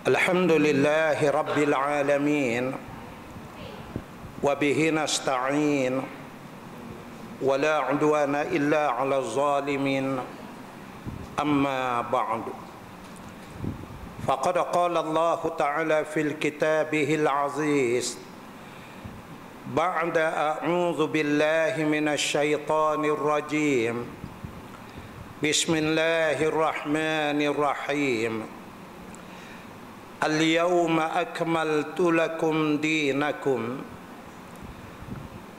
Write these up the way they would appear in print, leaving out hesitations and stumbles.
Alhamdulillahi Rabbil Alamin wa bihi nasta'in wa la 'udwana illa 'ala zalimin amma ba'du. Faqad qala Allah Ta'ala fil kitabihil aziz ba'da a'udzu billahi minasy syaithanir rajim. Bismillahirrahmanirrahim. Al-yawma akmaltu lakum dinakum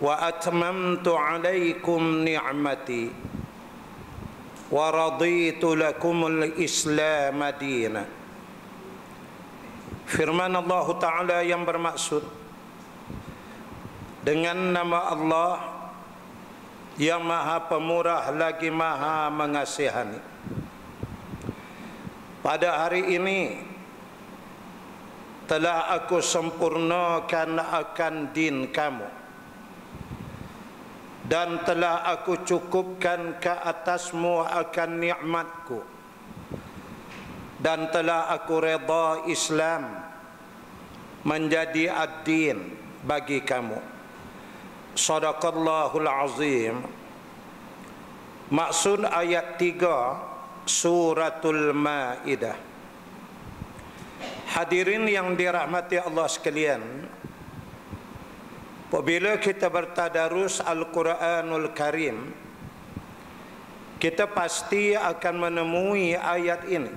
wa atmamtu alaikum ni'mati wa raditu lakumul Islam dina. Firman Allah Ta'ala yang bermaksud, dengan nama Allah yang Maha Pemurah lagi Maha Mengasihani. Pada hari ini telah aku sempurnakan akan din kamu, dan telah aku cukupkan ke atasmu akan nikmatku, dan telah aku redha Islam menjadi ad-din bagi kamu. Shadaqallahul azim. Maksud ayat 3 suratul Maidah. Hadirin yang dirahmati Allah sekalian, apabila kita bertadarus Al-Quranul Karim, kita pasti akan menemui ayat ini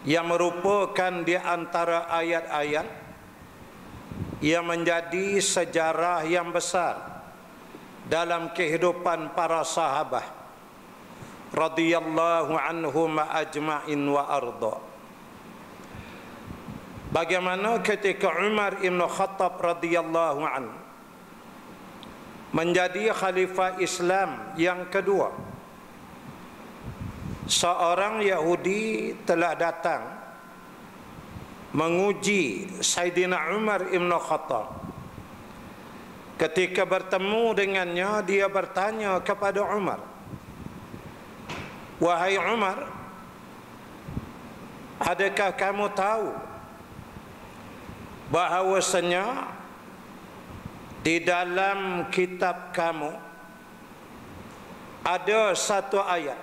yang merupakan di antara ayat-ayat yang menjadi sejarah yang besar dalam kehidupan para sahabat radhiyallahu anhum ajma'in wa arda. Bagaimana ketika Umar ibn Khattab radhiyallahu anhu menjadi khalifah Islam yang kedua, seorang Yahudi telah datang menguji Sayyidina Umar ibn Khattab. Ketika bertemu dengannya, dia bertanya kepada Umar, "Wahai Umar, adakah kamu tahu bahawasanya di dalam kitab kamu ada satu ayat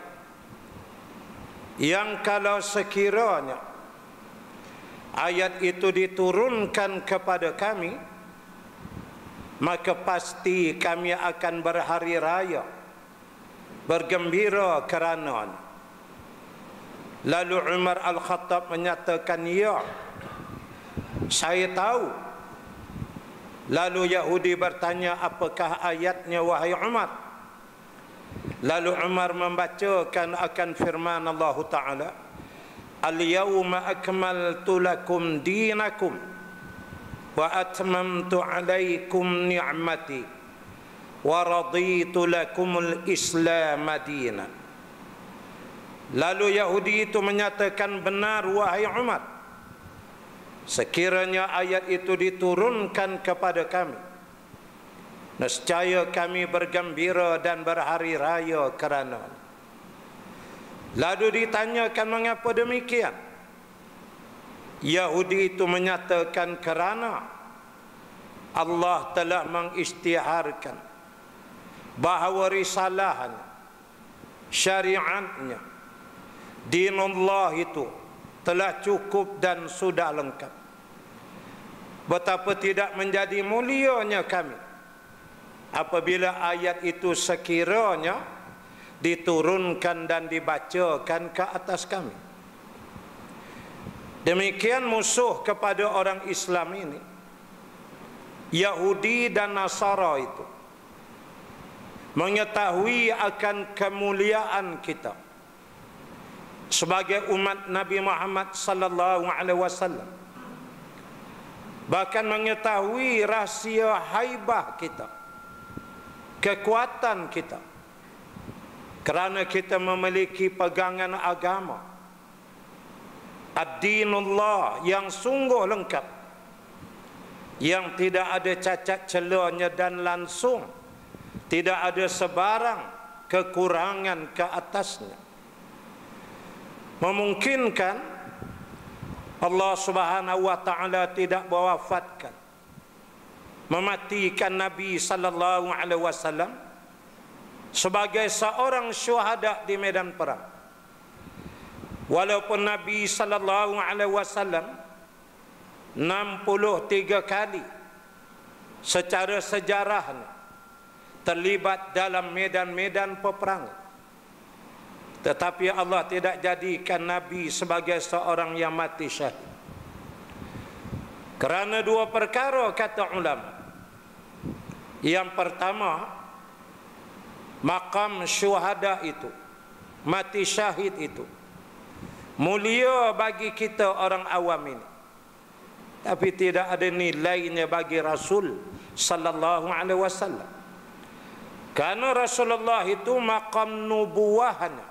yang kalau sekiranya ayat itu diturunkan kepada kami, maka pasti kami akan berhari raya, bergembira kerananya?" Lalu Umar Al-Khattab menyatakan, "Ya, saya tahu." Lalu Yahudi bertanya, "Apakah ayatnya wahai Umar?" Lalu Umar membacakan akan firman Allah Ta'ala, "Al-yawma akmaltu lakum dinakum wa atmamtu alaikum ni'mati wa raditu lakumul Islam dina." Lalu Yahudi itu menyatakan, "Benar wahai Umar, sekiranya ayat itu diturunkan kepada kami, nescaya kami bergembira dan berhari raya kerana." Lalu ditanyakan, "Mengapa demikian?" Yahudi itu menyatakan, "Kerana Allah telah mengisytiharkan bahawa risalahnya, syariatnya, dinullah itu telah cukup dan sudah lengkap. Betapa tidak menjadi mulianya kami apabila ayat itu sekiranya diturunkan dan dibacakan ke atas kami." Demikian musuh kepada orang Islam ini, Yahudi dan Nasara itu, mengetahui akan kemuliaan kita sebagai umat Nabi Muhammad sallallahu alaihi wasallam, bahkan mengetahui rahsia haibah kita, kekuatan kita, kerana kita memiliki pegangan agama ad-dinullah yang sungguh lengkap, yang tidak ada cacat celanya, dan langsung tidak ada sebarang kekurangan ke atasnya, memungkinkan Allah Subhanahu wa taala tidak mewafatkan, mematikan Nabi sallallahu alaihi wasallam sebagai seorang syuhada di medan perang. Walaupun Nabi sallallahu alaihi wasallam 63 kali secara sejarah terlibat dalam medan-medan peperangan, tetapi Allah tidak jadikan Nabi sebagai seorang yang mati syahid. Kerana dua perkara, kata ulama. Yang pertama, makam syuhada itu, mati syahid itu mulia bagi kita orang awam ini, tapi tidak ada nilainya bagi Rasul sallallahu alaihi wasallam. Karena Rasulullah itu makam nubuwahnya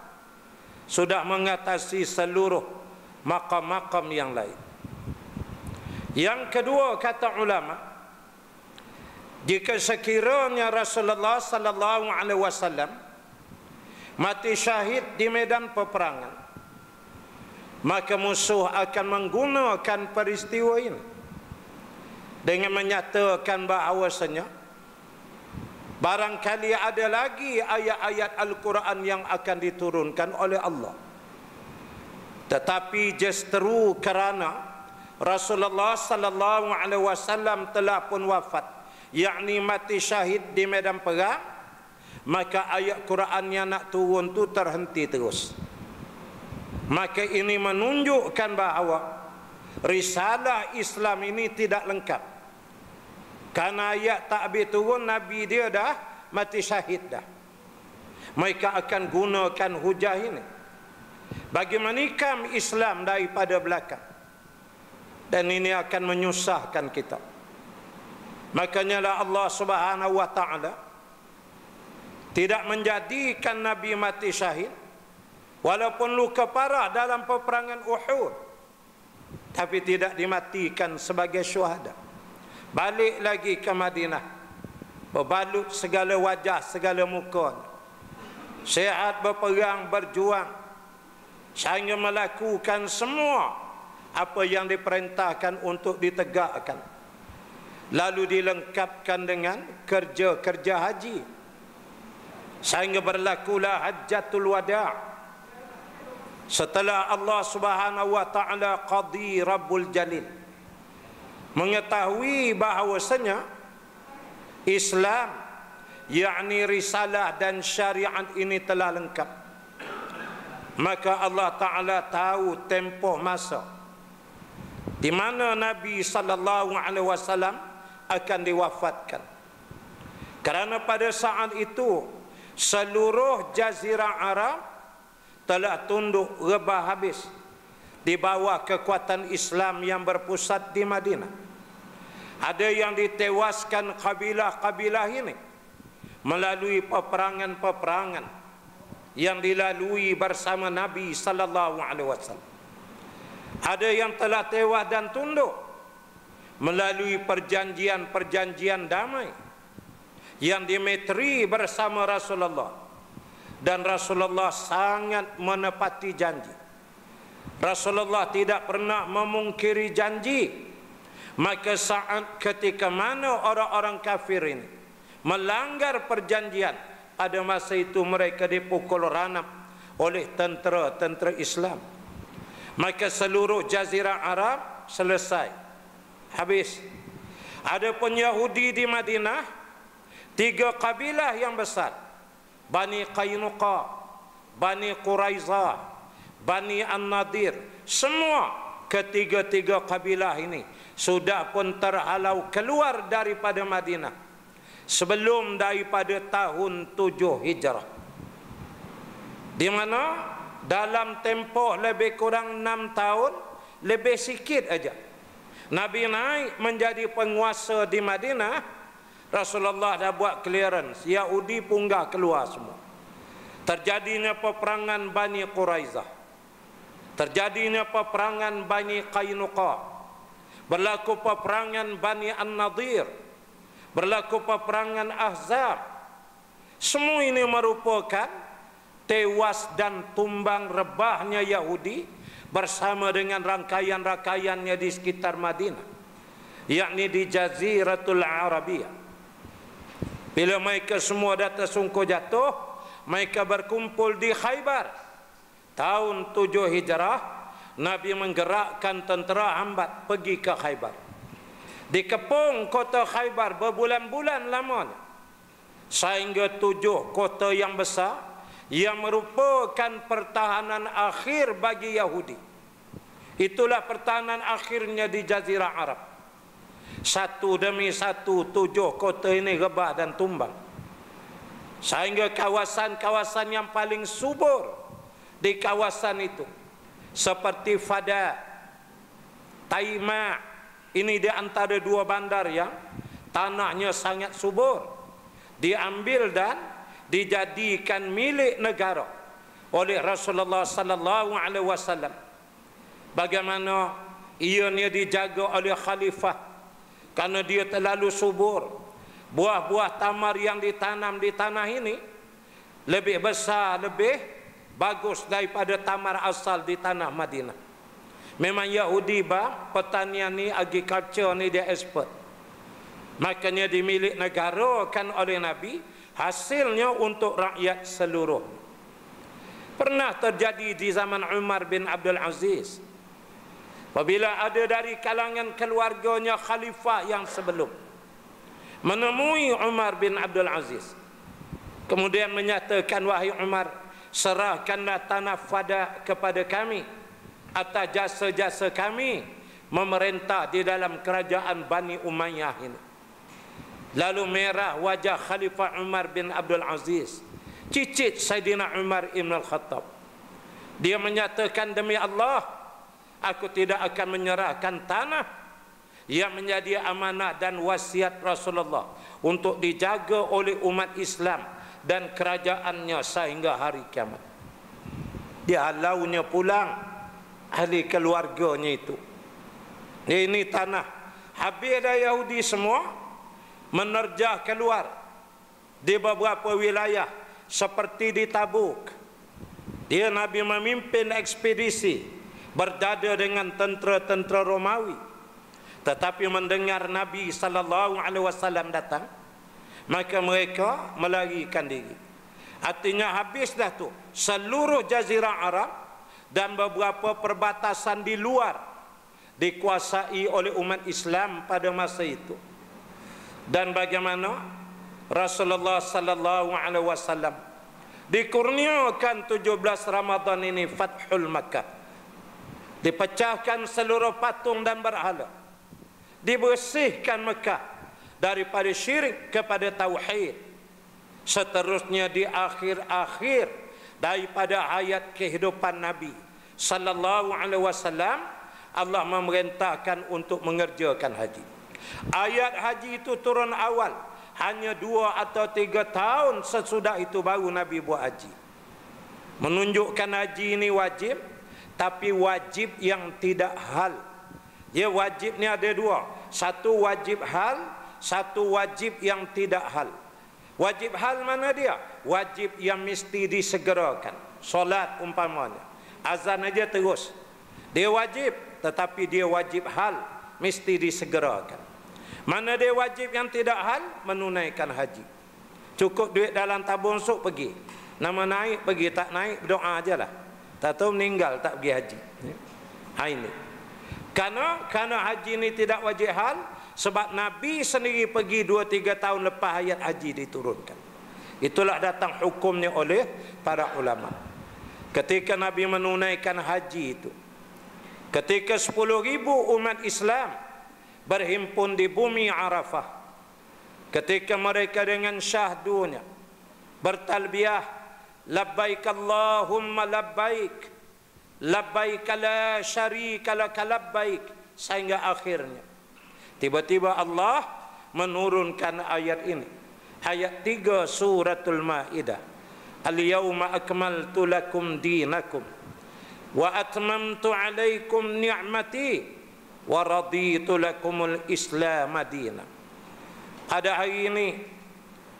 sudah mengatasi seluruh makam-makam yang lain. Yang kedua, kata ulama, jika sekiranya Rasulullah sallallahu alaihi wasallam mati syahid di medan peperangan, maka musuh akan menggunakan peristiwa ini dengan menyatakan bahawasanya barangkali ada lagi ayat-ayat Al-Quran yang akan diturunkan oleh Allah. Tetapi justru kerana Rasulullah sallallahu alaihi wasallam telah pun wafat, yakni mati syahid di medan perang, maka ayat Quran yang nak turun tu terhenti terus. Maka ini menunjukkan bahawa risalah Islam ini tidak lengkap. Karena ayat tak habis turun, Nabi dia dah mati syahid dah. Mereka akan gunakan hujah ini bagi menikam Islam daripada belakang, dan ini akan menyusahkan kita. Makanya lah Allah Subhanahu wa taala tidak menjadikan Nabi mati syahid walaupun luka parah dalam peperangan Uhud, tapi tidak dimatikan sebagai syuhada. Balik lagi ke Madinah, berbalut segala wajah, segala muka, sihat berperang, berjuang, sehingga melakukan semua apa yang diperintahkan untuk ditegakkan, lalu dilengkapkan dengan kerja-kerja haji, sehingga berlakulah hajjatul wada'. Setelah Allah Subhanahu wa taala qadi Rabbul Jalil mengetahui bahawasanya Islam, yakni risalah dan syariat ini telah lengkap, maka Allah taala tahu tempoh masa di mana Nabi sallallahu alaihi wasallam akan diwafatkan. Kerana pada saat itu seluruh jazirah Arab telah tunduk rebah habis di bawah kekuatan Islam yang berpusat di Madinah. Ada yang ditewaskan kabilah-kabilah ini melalui peperangan-peperangan yang dilalui bersama Nabi sallallahu alaihi wasallam. Ada yang telah tewas dan tunduk melalui perjanjian-perjanjian damai yang dimetri bersama Rasulullah, dan Rasulullah sangat menepati janji. Rasulullah tidak pernah memungkiri janji. Maka saat ketika mana orang-orang kafir ini melanggar perjanjian, pada masa itu mereka dipukul ranap oleh tentera-tentera Islam. Maka seluruh jazirah Arab selesai, habis. Adapun Yahudi di Madinah, 3 kabilah yang besar, Bani Qainuqa, Bani Quraizah, Bani An-Nadir, semua ketiga-tiga kabilah ini sudah pun terhalau keluar daripada Madinah sebelum daripada tahun 7 Hijrah, di mana dalam tempoh lebih kurang 6 tahun, lebih sikit aja, Nabi naik menjadi penguasa di Madinah. Rasulullah dah buat clearance, Yahudi punggah keluar semua. Terjadinya peperangan Bani Quraizah, terjadinya peperangan Bani Qainuqa, berlaku peperangan Bani An-Nadir, berlaku peperangan Ahzab. Semua ini merupakan tewas dan tumbang rebahnya Yahudi bersama dengan rangkaian-rangkaiannya di sekitar Madinah, yakni di Jaziratul Arabiyah. Bila mereka semua dah tersungkur jatuh, mereka berkumpul di Khaybar. Tahun 7 Hijrah, Nabi menggerakkan tentera hambat pergi ke Khaybar. Dikepung kota Khaybar berbulan-bulan lamanya, sehingga 7 kota yang besar yang merupakan pertahanan akhir bagi Yahudi. Itulah pertahanan akhirnya di Jazirah Arab. Satu demi satu 7 kota ini rebah dan tumbang, sehingga kawasan-kawasan yang paling subur di kawasan itu seperti Fada, Taima, ini di antara 2 bandar yang tanahnya sangat subur, diambil dan dijadikan milik negara oleh Rasulullah sallallahu alaihi wasallam. Bagaimana ianya dijaga oleh khalifah karena dia terlalu subur. Buah-buah tamar yang ditanam di tanah ini lebih besar, lebih bagus daripada tamar asal di tanah Madinah. Memang Yahudi pertanian ni, agriculture ni dia expert. Makanya dimilik negarakan oleh Nabi, hasilnya untuk rakyat seluruh. Pernah terjadi di zaman Umar bin Abdul Aziz, apabila ada dari kalangan keluarganya khalifah yang sebelum menemui Umar bin Abdul Aziz, kemudian menyatakan, wahai Umar, serahkanlah tanah Fada kepada kami atas jasa-jasa kami memerintah di dalam kerajaan Bani Umayyah ini. Lalu merah wajah Khalifah Umar bin Abdul Aziz, cicit Sayyidina Umar ibn al-Khattab. Dia menyatakan, demi Allah, aku tidak akan menyerahkan tanah yang menjadi amanah dan wasiat Rasulullah untuk dijaga oleh umat Islam dan kerajaannya sehingga hari kiamat. Dia halaunya pulang ahli keluarganya itu. Ini tanah habis dah Yahudi semua menerjah keluar di beberapa wilayah seperti di Tabuk. Dia Nabi memimpin ekspedisi berdada dengan tentera-tentera Romawi. Tetapi mendengar Nabi sallallahu alaihi wasallam datang, maka mereka melarikan diri. Artinya habis dah tu seluruh Jazirah Arab dan beberapa perbatasan di luar dikuasai oleh umat Islam pada masa itu. Dan bagaimana Rasulullah sallallahu alaihi wasallam dikurniakan 17 Ramadan ini Fathul Makkah. Dipecahkan seluruh patung dan berhala. Dibersihkan Mekah daripada syirik kepada tauhid. Seterusnya di akhir-akhir daripada hayat kehidupan Nabi sallallahu alaihi wasallam, Allah memerintahkan untuk mengerjakan haji. Ayat haji itu turun awal hanya 2 atau 3 tahun sesudah itu baru Nabi buat haji. Menunjukkan haji ini wajib, tapi wajib yang tidak hal. Ya, wajib ni ada 2. Satu wajib hal, satu wajib yang tidak hal. Wajib hal mana dia? Wajib yang mesti disegerakan. Solat umpamanya, azan aja terus, dia wajib, tetapi dia wajib hal, mesti disegerakan. Mana dia wajib yang tidak hal? Menunaikan haji. Cukup duit dalam tabung sok pergi. Nama naik pergi, tak naik berdoa ajalah. Tak tahu meninggal tak pergi haji. Ini. Karena haji ini tidak wajib hal, sebab Nabi sendiri pergi 2-3 tahun lepas ayat haji diturunkan. Itulah datang hukumnya oleh para ulama. Ketika Nabi menunaikan haji itu, ketika 10.000 umat Islam berhimpun di bumi Arafah, ketika mereka dengan syahdunya bertalbiyah, labbaik Allahumma labbaik, labbaik la syarika laka labbaik, sehingga akhirnya tiba-tiba Allah menurunkan ayat ini, ayat 3 suratul Maidah, al-yawma akmaltu lakum dinakum wa atmamtu alaikum ni'mati wa raditu lakumul Islam madina. Pada hari ini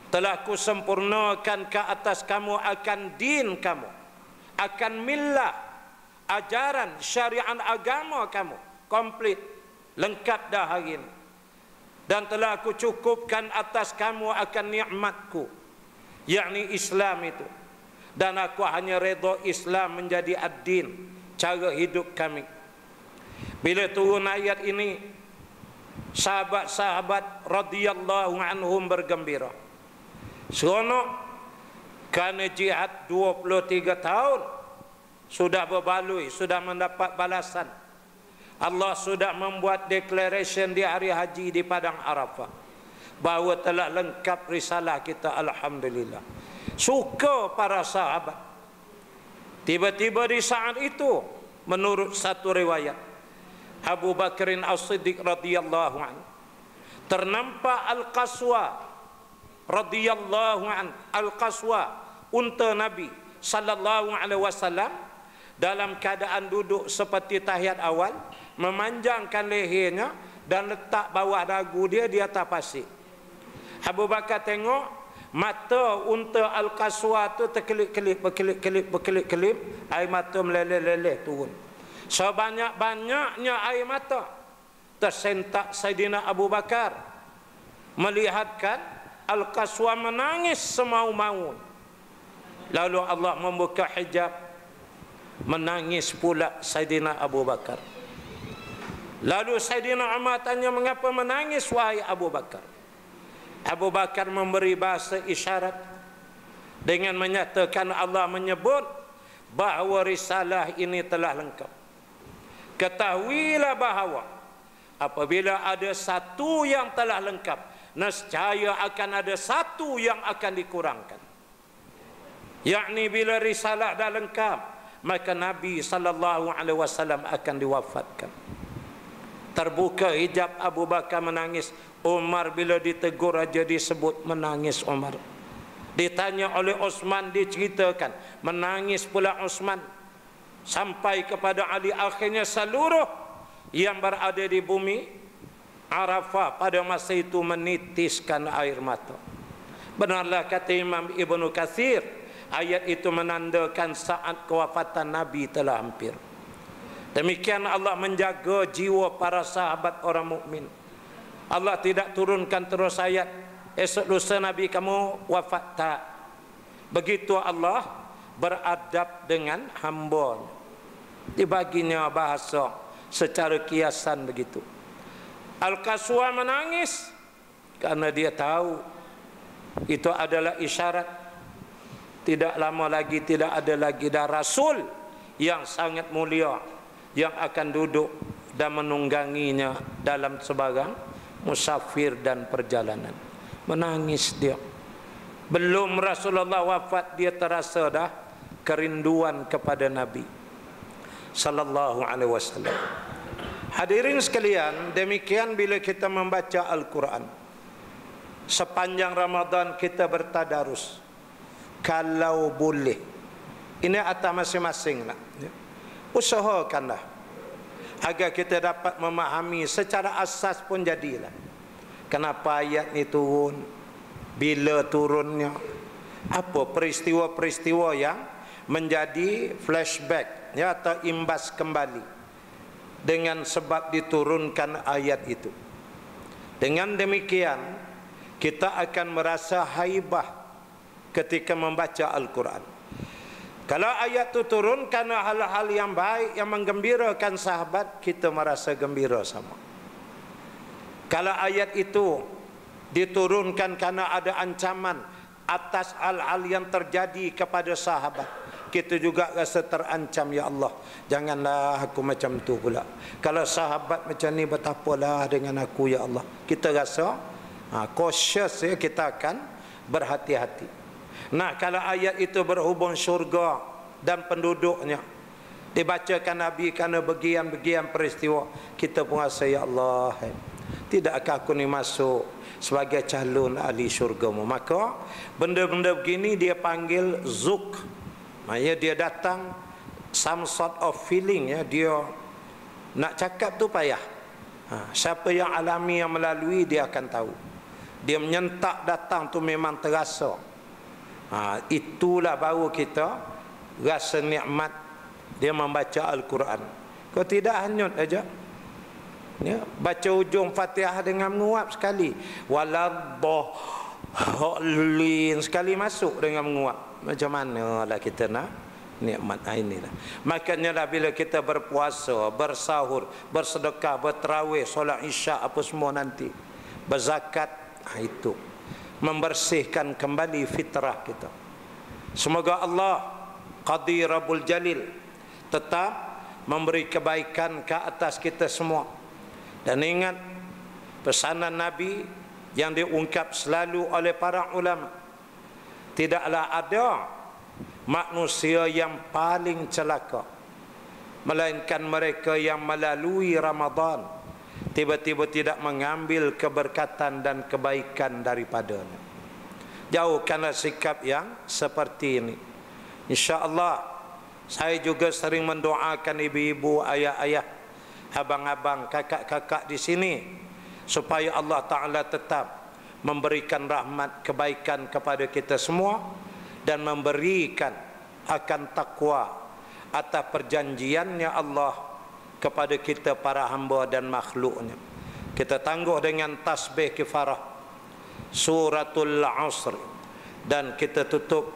telah kusempurnakan ke atas kamu akan din kamu, akan millah, ajaran syariat agama kamu komplit, lengkap dah hari ini. Dan telah aku cukupkan atas kamu akan nikmatku, yakni Islam itu. Dan aku hanya redha Islam menjadi ad-din, cara hidup kami. Bila turun ayat ini, sahabat-sahabat radhiyallahu anhum bergembira. Seronok kerana jihad 23 tahun sudah berbaloi, sudah mendapat balasan. Allah sudah membuat declaration di hari haji di Padang Arafah bahawa telah lengkap risalah kita, alhamdulillah. Suka para sahabat. Tiba-tiba di saat itu, menurut satu riwayat, Abu Bakrin As-Siddiq radhiyallahu anhu ternampak Al-Qaswa radhiyallahu anhu. Al-Qaswa, unta Nabi sallallahu alaihi wasallam, dalam keadaan duduk seperti tahiyat awal, memanjangkan lehernya dan letak bawah dagu dia di atas pasir. Abu Bakar tengok mata unta Al-Qaswa tu terkelip-kelip, berkelip-kelip, air mata meleleh-leleh turun. Sebanyak-banyaknya air mata tersentak Saidina Abu Bakar melihatkan Al-Qaswa menangis semau-mau. Lalu Allah membuka hijab, menangis pula Saidina Abu Bakar. Lalu Saidina Umar tanya, mengapa menangis wahai Abu Bakar? Abu Bakar memberi bahasa isyarat dengan menyatakan Allah menyebut bahawa risalah ini telah lengkap. Ketahuilah bahawa apabila ada satu yang telah lengkap, nescaya akan ada satu yang akan dikurangkan. Yakni bila risalah dah lengkap, maka Nabi sallallahu alaihi wasallam akan diwafatkan. Terbuka hijab, Abu Bakar menangis. Umar bila ditegur aja disebut menangis Umar. Ditanya oleh Osman, diceritakan menangis pula Osman. Sampai kepada Ali, akhirnya seluruh yang berada di bumi Arafah pada masa itu menitiskan air mata. Benarlah kata Imam Ibnu Katsir, ayat itu menandakan saat kewafatan Nabi telah hampir. Demikian Allah menjaga jiwa para sahabat orang mukmin. Allah tidak turunkan terus ayat esok lusa Nabi kamu wafat, tak. Begitu Allah beradab dengan hamba. Dibaginya bahasa secara kiasan begitu. Al-Qaswa menangis karena dia tahu itu adalah isyarat tidak lama lagi tidak ada lagi dah Rasul yang sangat mulia yang akan duduk dan menungganginya dalam sebarang musafir dan perjalanan. Menangis dia. Belum Rasulullah wafat, dia terasa dah kerinduan kepada Nabi sallallahu alaihi wasallam. Hadirin sekalian, demikian bila kita membaca Al-Quran. Sepanjang Ramadan kita bertadarus. Kalau boleh, ini atas masing-masing lah. Usahakanlah agar kita dapat memahami secara asas pun jadilah. Kenapa ayat ni turun? Bila turunnya? Apa peristiwa-peristiwa yang menjadi flashback ya, atau imbas kembali dengan sebab diturunkan ayat itu. Dengan demikian kita akan merasa haibah ketika membaca Al-Quran. Kalau ayat itu turun karena hal-hal yang baik yang menggembirakan sahabat, kita merasa gembira sama. Kalau ayat itu diturunkan karena ada ancaman atas hal-hal yang terjadi kepada sahabat, kita juga rasa terancam, ya Allah, janganlah aku macam tu pula. Kalau sahabat macam ni, betapalah dengan aku, ya Allah. Kita rasa cautious ya, kita akan berhati-hati. Nah, kalau ayat itu berhubung syurga dan penduduknya, dibacakan Nabi kerana bagian-bagian peristiwa, kita pun rasa, ya Allah, tidakkah aku ni masuk sebagai calon ahli syurgamu? Maka benda-benda begini dia panggil zuk. Ya, dia datang some sort of feeling ya, dia nak cakap tu payah. Siapa yang alami, yang melalui, dia akan tahu. Dia menyentak datang tu memang terasa. Itulah baru kita rasa nikmat dia membaca Al-Quran. Kau tidak hanyut aja. Ya, baca ujung Fatihah dengan menguap sekali. Waladhdallin sekali masuk dengan menguap. Macam mana lah kita nak nikmat ini lah. Makanya lah bila kita berpuasa, bersahur, bersedekah, berterawih, solat isyak apa semua nanti, berzakat, itu membersihkan kembali fitrah kita. Semoga Allah Qadir Rabbul Jalil tetap memberi kebaikan ke atas kita semua. Dan ingat pesanan Nabi yang diungkap selalu oleh para ulama, tidaklah ada manusia yang paling celaka melainkan mereka yang melalui Ramadan tiba-tiba tidak mengambil keberkatan dan kebaikan daripadanya. Jauhkanlah sikap yang seperti ini. InsyaAllah saya juga sering mendoakan ibu-ibu, ayah-ayah, abang-abang, kakak-kakak di sini supaya Allah Ta'ala tetap memberikan rahmat kebaikan kepada kita semua dan memberikan akan takwa atas perjanjiannya Allah kepada kita para hamba dan makhluknya. Kita tangguh dengan tasbih kifarah suratul Asr dan kita tutup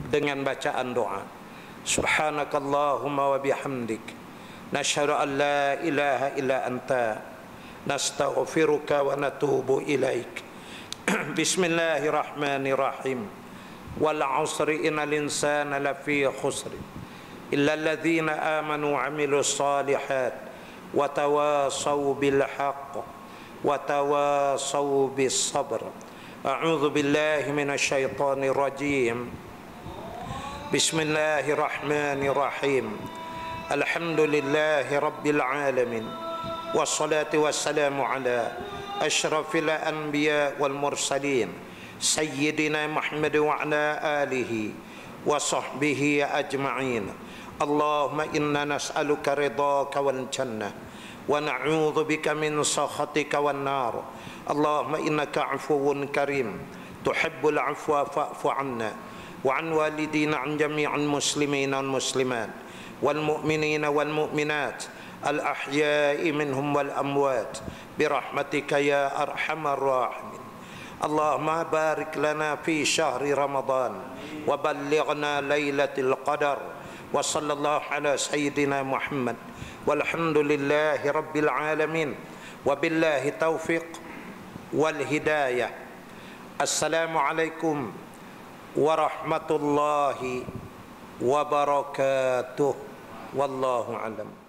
dengan bacaan doa. Subhanakallahumma wa bihamdik nashhadu an la ilaha illa anta nastaghfiruka wa natubu ilaik. Bismillahirrahmanirrahim. Wal 'asri innal insana lafi khusr illa alladhina amanu wa 'amilus shalihat wa tawasaw bil haqq wa tawasaw bis sabr. A'udzu billahi minasy syaithanir rajim. Bismillahirrahmanirrahim. Alhamdulillahi rabbil alamin. Wassalatu wassalamu ala asyrafil anbiya wal mursalin Sayyidina Muhammad wa ala alihi wa sahbihi ajma'in. Allahumma inna nas'aluka ridhaka wal jannah wa na'udzu bika min sakhatika wan nar. Allahumma innaka 'afuwun karim tuhibbul 'afwa fa'fu 'anna wa 'an walidina 'an jami'il muslimina wal muslimat wal mu'minina wal mu'minat al ahya'i minhum wal amwat bi rahmatika ya arhamar rahimin. Allahumma barik lana fi syahri Ramadan wa ballighna lailatul qadar wa sallallahu ala sayyidina Muhammad walhamdulillahi rabbil alamin wa billahi taufiq wal hidayah. Assalamualaikum warahmatullahi wabarakatuh. Wallahu alam.